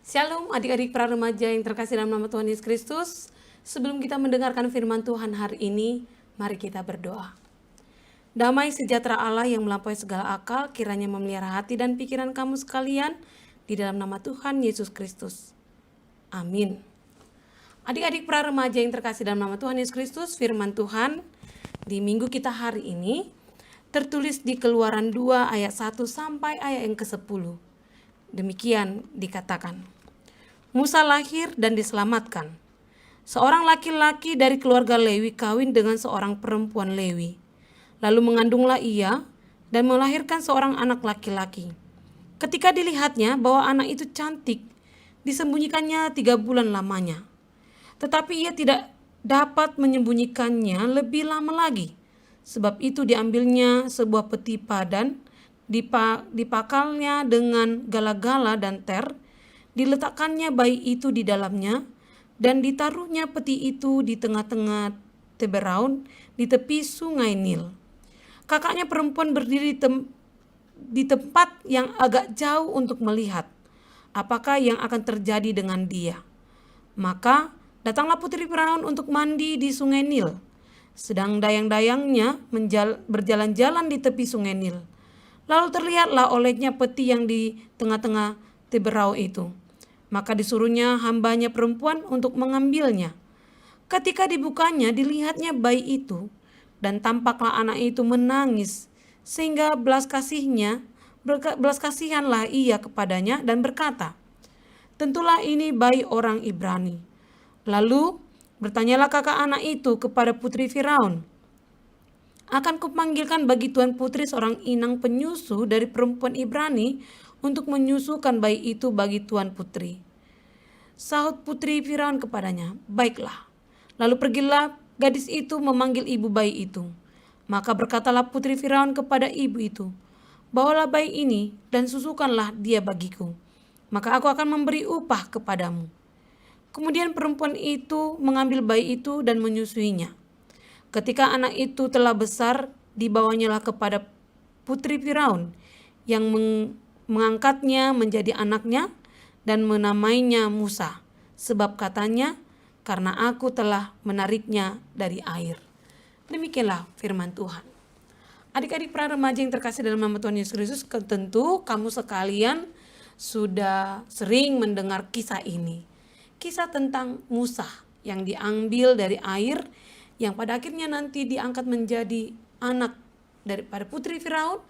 Shalom adik-adik para remaja yang terkasih dalam nama Tuhan Yesus Kristus. Sebelum kita mendengarkan firman Tuhan hari ini, mari kita berdoa. Damai sejahtera Allah yang melampaui segala akal, kiranya memelihara hati dan pikiran kamu sekalian di dalam nama Tuhan Yesus Kristus. Amin. Adik-adik para remaja yang terkasih dalam nama Tuhan Yesus Kristus, firman Tuhan di minggu kita hari ini tertulis di Keluaran 2 ayat 1 sampai ayat yang ke-10. Demikian dikatakan. Musa lahir dan diselamatkan. Seorang laki-laki dari keluarga Lewi kawin dengan seorang perempuan Lewi. Lalu mengandunglah ia dan melahirkan seorang anak laki-laki. Ketika dilihatnya bahwa anak itu cantik, disembunyikannya 3 bulan lamanya. Tetapi ia tidak dapat menyembunyikannya lebih lama lagi. Sebab itu diambilnya sebuah peti padan, dipakalnya dengan gala-gala dan ter, diletakkannya bayi itu di dalamnya, dan ditaruhnya peti itu di tengah-tengah Teberaun di tepi sungai Nil. Kakaknya perempuan berdiri di tempat yang agak jauh untuk melihat apakah yang akan terjadi dengan dia. Maka datanglah putri Firaun untuk mandi di sungai Nil, sedang dayang-dayangnya berjalan-jalan di tepi sungai Nil. Lalu terlihatlah olehnya peti yang di tengah-tengah Teberau itu. Maka disuruhnya hambanya perempuan untuk mengambilnya. Ketika dibukanya, dilihatnya bayi itu, dan tampaklah anak itu menangis, sehingga belas kasihanlah ia kepadanya dan berkata, "Tentulah ini bayi orang Ibrani." Lalu bertanyalah kakak anak itu kepada putri Firaun, "Akan kupanggilkan bagi tuan putri seorang inang penyusu dari perempuan Ibrani untuk menyusukan bayi itu bagi tuan putri." Sahut putri Firaun kepadanya, "Baiklah." Lalu pergilah gadis itu memanggil ibu bayi itu. Maka berkatalah putri Firaun kepada ibu itu, "Bawalah bayi ini dan susukanlah dia bagiku, maka aku akan memberi upah kepadamu." Kemudian perempuan itu mengambil bayi itu dan menyusuinya. Ketika anak itu telah besar, dibawanyalah kepada putri Firaun yang mengangkatnya menjadi anaknya dan menamainya Musa, sebab katanya, "Karena aku telah menariknya dari air." Demikianlah firman Tuhan. Adik-adik para remaja yang terkasih dalam nama Tuhan Yesus Kristus, tentu kamu sekalian sudah sering mendengar kisah ini. Kisah tentang Musa yang diambil dari air, yang pada akhirnya nanti diangkat menjadi anak daripada putri Firaun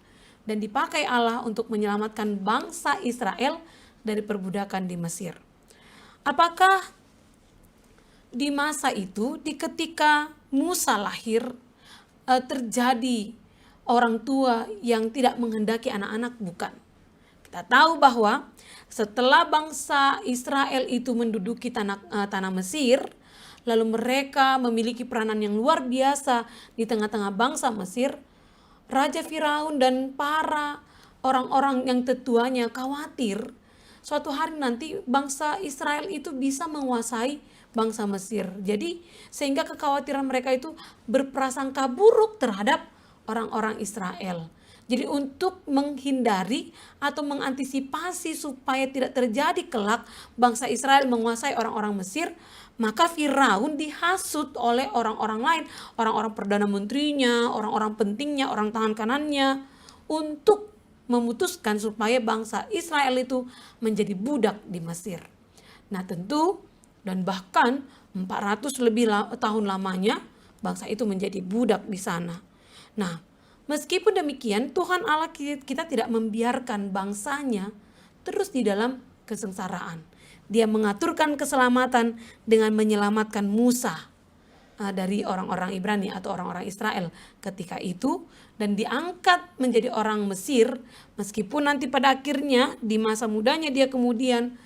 dan dipakai Allah untuk menyelamatkan bangsa Israel dari perbudakan di Mesir. Apakah di masa itu, ketika Musa lahir, terjadi orang tua yang tidak menghendaki anak-anak? Bukan. Kita tahu bahwa setelah bangsa Israel itu menduduki tanah Mesir, lalu mereka memiliki peranan yang luar biasa di tengah-tengah bangsa Mesir. Raja Firaun dan para orang-orang yang tetuanya khawatir suatu hari nanti bangsa Israel itu bisa menguasai bangsa Mesir. Jadi sehingga kekhawatiran mereka itu berprasangka buruk terhadap orang-orang Israel. Jadi untuk menghindari atau mengantisipasi supaya tidak terjadi kelak bangsa Israel menguasai orang-orang Mesir, maka Firaun dihasut oleh orang-orang lain, orang-orang perdana menterinya, orang-orang pentingnya, orang tangan kanannya, untuk memutuskan supaya bangsa Israel itu menjadi budak di Mesir. Nah tentu dan bahkan 400 lebih tahun lamanya bangsa itu menjadi budak di sana. Nah, meskipun demikian Tuhan Allah kita tidak membiarkan bangsanya terus di dalam kesengsaraan. Dia mengaturkan keselamatan dengan menyelamatkan Musa dari orang-orang Ibrani atau orang-orang Israel ketika itu, dan diangkat menjadi orang Mesir. Meskipun nanti pada akhirnya di masa mudanya dia kemudian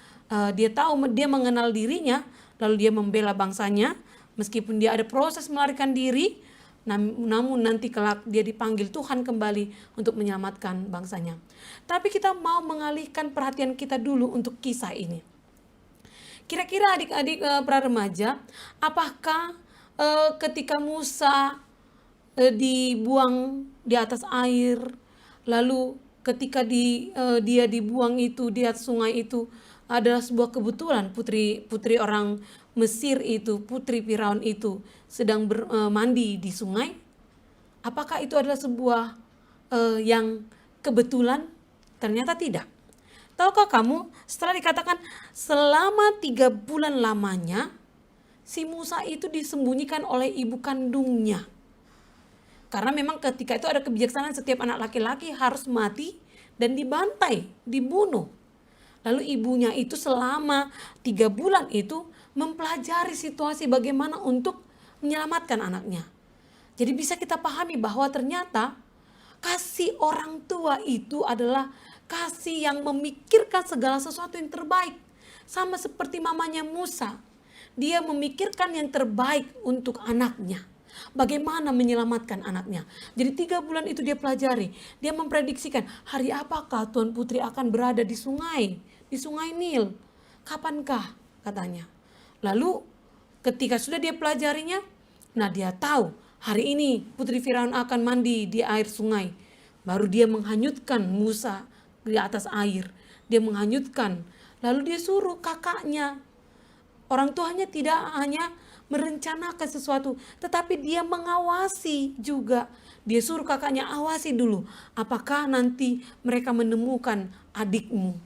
dia tahu, dia mengenal dirinya, lalu dia membela bangsanya meskipun dia ada proses melarikan diri, namun nanti kelak dia dipanggil Tuhan kembali untuk menyelamatkan bangsanya. Tapi kita mau mengalihkan perhatian kita dulu untuk kisah ini. Kira-kira adik-adik para remaja, apakah ketika Musa dibuang di atas air, lalu ketika dia dibuang itu di atas sungai itu, adalah sebuah kebetulan putri orang Mesir itu, putri Firaun itu sedang mandi di sungai? Apakah itu adalah sebuah yang kebetulan? Ternyata tidak. Tahukah kamu, setelah dikatakan selama 3 bulan lamanya, si Musa itu disembunyikan oleh ibu kandungnya. Karena memang ketika itu ada kebijaksanaan setiap anak laki-laki harus mati dan dibantai, dibunuh. Lalu ibunya itu selama 3 bulan itu mempelajari situasi bagaimana untuk menyelamatkan anaknya. Jadi bisa kita pahami bahwa ternyata kasih orang tua itu adalah kasih yang memikirkan segala sesuatu yang terbaik. Sama seperti mamanya Musa. Dia memikirkan yang terbaik untuk anaknya. Bagaimana menyelamatkan anaknya. Jadi 3 bulan itu dia pelajari. Dia memprediksikan hari apakah Tuan Putri akan berada di sungai Nil. Kapankah katanya. Lalu ketika sudah dia pelajarinya, nah dia tahu hari ini Putri Firaun akan mandi di air sungai. Baru dia menghanyutkan Musa di atas air. Dia menghanyutkan. Lalu dia suruh kakaknya. Orang tuanya tidak hanya merencanakan sesuatu, tetapi dia mengawasi juga. Dia suruh kakaknya awasi dulu. Apakah nanti mereka menemukan adikmu.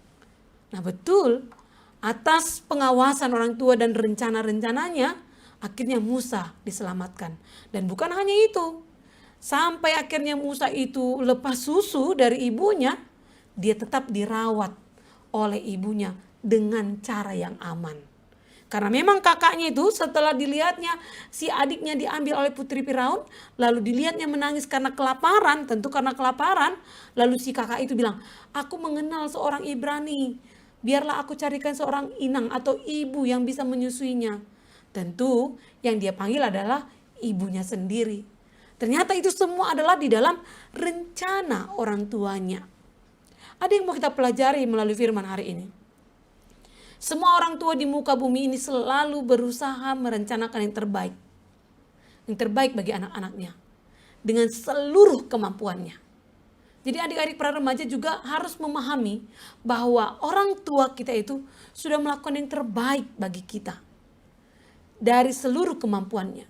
Nah betul, atas pengawasan orang tua dan rencana-rencananya, akhirnya Musa diselamatkan. Dan bukan hanya itu, sampai akhirnya Musa itu lepas susu dari ibunya, dia tetap dirawat oleh ibunya dengan cara yang aman. Karena memang kakaknya itu setelah dilihatnya si adiknya diambil oleh putri Firaun, lalu dilihatnya menangis karena kelaparan, tentu karena kelaparan, lalu si kakak itu bilang, aku mengenal seorang Ibrani, biarlah aku carikan seorang inang atau ibu yang bisa menyusuinya. Tentu yang dia panggil adalah ibunya sendiri. Ternyata itu semua adalah di dalam rencana orang tuanya. Ada yang mau kita pelajari melalui firman hari ini. Semua orang tua di muka bumi ini selalu berusaha merencanakan yang terbaik. Yang terbaik bagi anak-anaknya. Dengan seluruh kemampuannya. Jadi adik-adik para remaja juga harus memahami bahwa orang tua kita itu sudah melakukan yang terbaik bagi kita. Dari seluruh kemampuannya.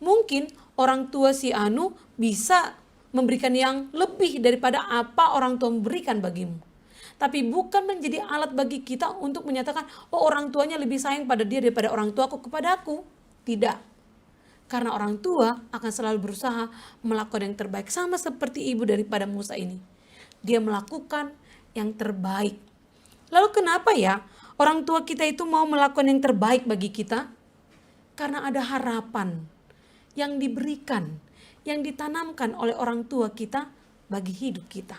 Mungkin orang tua si Anu bisa memberikan yang lebih daripada apa orang tua memberikan bagimu. Tapi bukan menjadi alat bagi kita untuk menyatakan, oh orang tuanya lebih sayang pada dia daripada orang tuaku kepada aku. Tidak. Karena orang tua akan selalu berusaha melakukan yang terbaik. Sama seperti ibu daripada Musa ini. Dia melakukan yang terbaik. Lalu kenapa ya orang tua kita itu mau melakukan yang terbaik bagi kita? Karena ada harapan yang diberikan, yang ditanamkan oleh orang tua kita bagi hidup kita.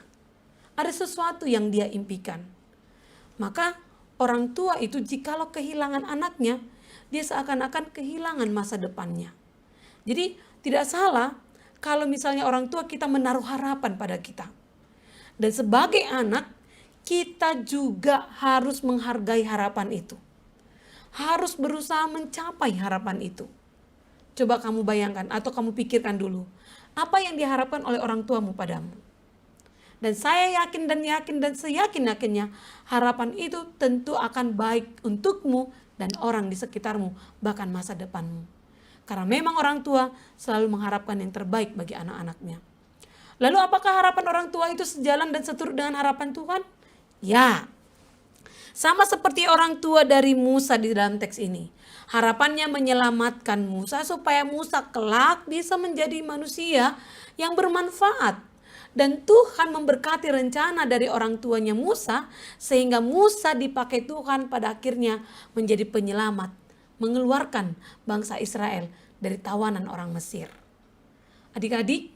Ada sesuatu yang dia impikan. Maka orang tua itu jikalau kehilangan anaknya, dia seakan-akan kehilangan masa depannya. Jadi tidak salah kalau misalnya orang tua kita menaruh harapan pada kita. Dan sebagai anak, kita juga harus menghargai harapan itu. Harus berusaha mencapai harapan itu. Coba kamu bayangkan atau kamu pikirkan dulu. Apa yang diharapkan oleh orang tuamu padamu? Dan saya yakin dan seyakin-yakinnya harapan itu tentu akan baik untukmu dan orang di sekitarmu, bahkan masa depanmu. Karena memang orang tua selalu mengharapkan yang terbaik bagi anak-anaknya. Lalu apakah harapan orang tua itu sejalan dan seturut dengan harapan Tuhan? Ya, sama seperti orang tua dari Musa di dalam teks ini. Harapannya menyelamatkan Musa supaya Musa kelak bisa menjadi manusia yang bermanfaat. Dan Tuhan memberkati rencana dari orang tuanya Musa sehingga Musa dipakai Tuhan pada akhirnya menjadi penyelamat, mengeluarkan bangsa Israel dari tawanan orang Mesir. Adik-adik,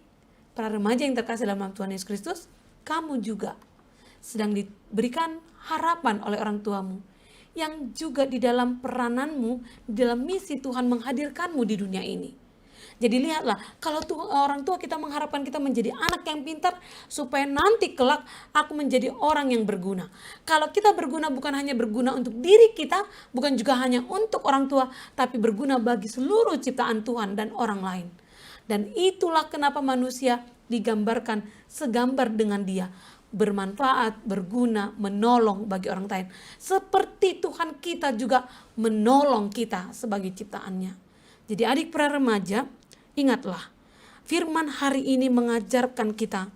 para remaja yang terkasih dalam Tuhan Yesus Kristus, kamu juga sedang diberikan harapan oleh orang tuamu yang juga di dalam perananmu, di dalam misi Tuhan menghadirkanmu di dunia ini. Jadi lihatlah, kalau orang tua kita mengharapkan kita menjadi anak yang pintar supaya nanti kelak aku menjadi orang yang berguna. Kalau kita berguna bukan hanya berguna untuk diri kita, bukan juga hanya untuk orang tua, tapi berguna bagi seluruh ciptaan Tuhan dan orang lain. Dan itulah kenapa manusia digambarkan segambar dengan dia. bermanfaat, berguna, menolong bagi orang lain. Seperti Tuhan kita juga menolong kita sebagai ciptaannya. Jadi adik pra remaja, ingatlah, firman hari ini mengajarkan kita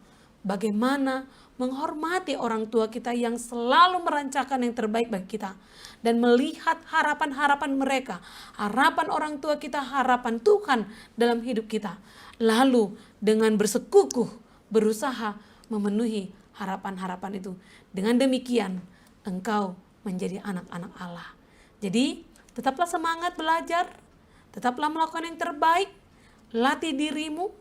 bagaimana menghormati orang tua kita yang selalu merancangkan yang terbaik bagi kita. Dan melihat harapan-harapan mereka, harapan orang tua kita, harapan Tuhan dalam hidup kita. Lalu dengan bersekukuh, berusaha memenuhi harapan-harapan itu. Dengan demikian, engkau menjadi anak-anak Allah. Jadi, tetaplah semangat belajar, tetaplah melakukan yang terbaik, latih dirimu,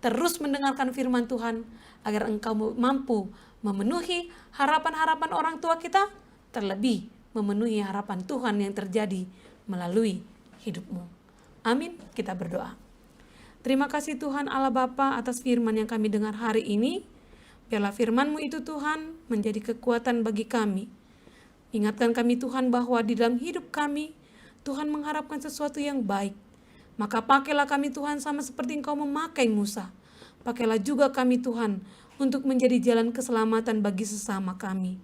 terus mendengarkan firman Tuhan, agar engkau mampu memenuhi harapan-harapan orang tua kita, terlebih memenuhi harapan Tuhan yang terjadi melalui hidupmu. Amin, kita berdoa. Terima kasih Tuhan Allah Bapa atas firman yang kami dengar hari ini. Biarlah firman-Mu itu Tuhan menjadi kekuatan bagi kami. Ingatkan kami Tuhan bahwa di dalam hidup kami, Tuhan mengharapkan sesuatu yang baik. Maka pakailah kami Tuhan sama seperti Engkau memakai Musa. Pakailah juga kami Tuhan untuk menjadi jalan keselamatan bagi sesama kami.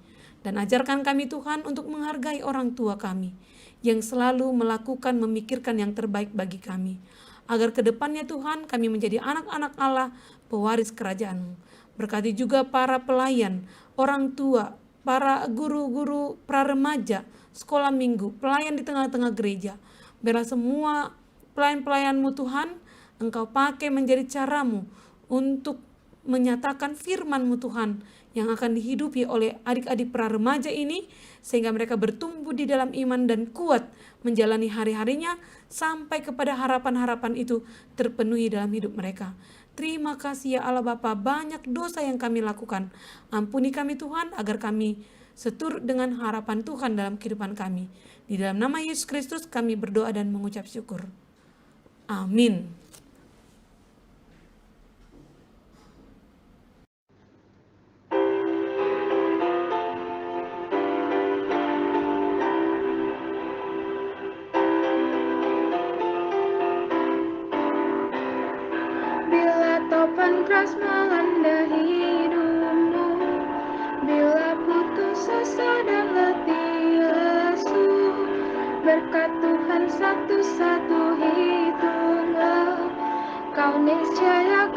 Dan ajarkan kami Tuhan untuk menghargai orang tua kami, yang selalu melakukan memikirkan yang terbaik bagi kami. Agar ke depannya Tuhan kami menjadi anak-anak Allah, pewaris kerajaan-Mu. Berkati juga para pelayan, orang tua, para guru-guru pra-remaja, sekolah minggu, pelayan di tengah-tengah gereja. Biarlah semua pelayan-pelayan-Mu Tuhan, Engkau pakai menjadi cara-Mu untuk menyatakan firman-Mu Tuhan yang akan dihidupi oleh adik-adik pra-remaja ini, sehingga mereka bertumbuh di dalam iman dan kuat menjalani hari-harinya sampai kepada harapan-harapan itu terpenuhi dalam hidup mereka. Terima kasih ya Allah Bapa, banyak dosa yang kami lakukan. Ampuni kami Tuhan agar kami seturut dengan harapan Tuhan dalam kehidupan kami. Di dalam nama Yesus Kristus kami berdoa dan mengucap syukur. Amin. Topan keras melanda hidupmu, bila putus asa dan letih lesu, berkat Tuhan satu-satu hitunglah, kau niscaya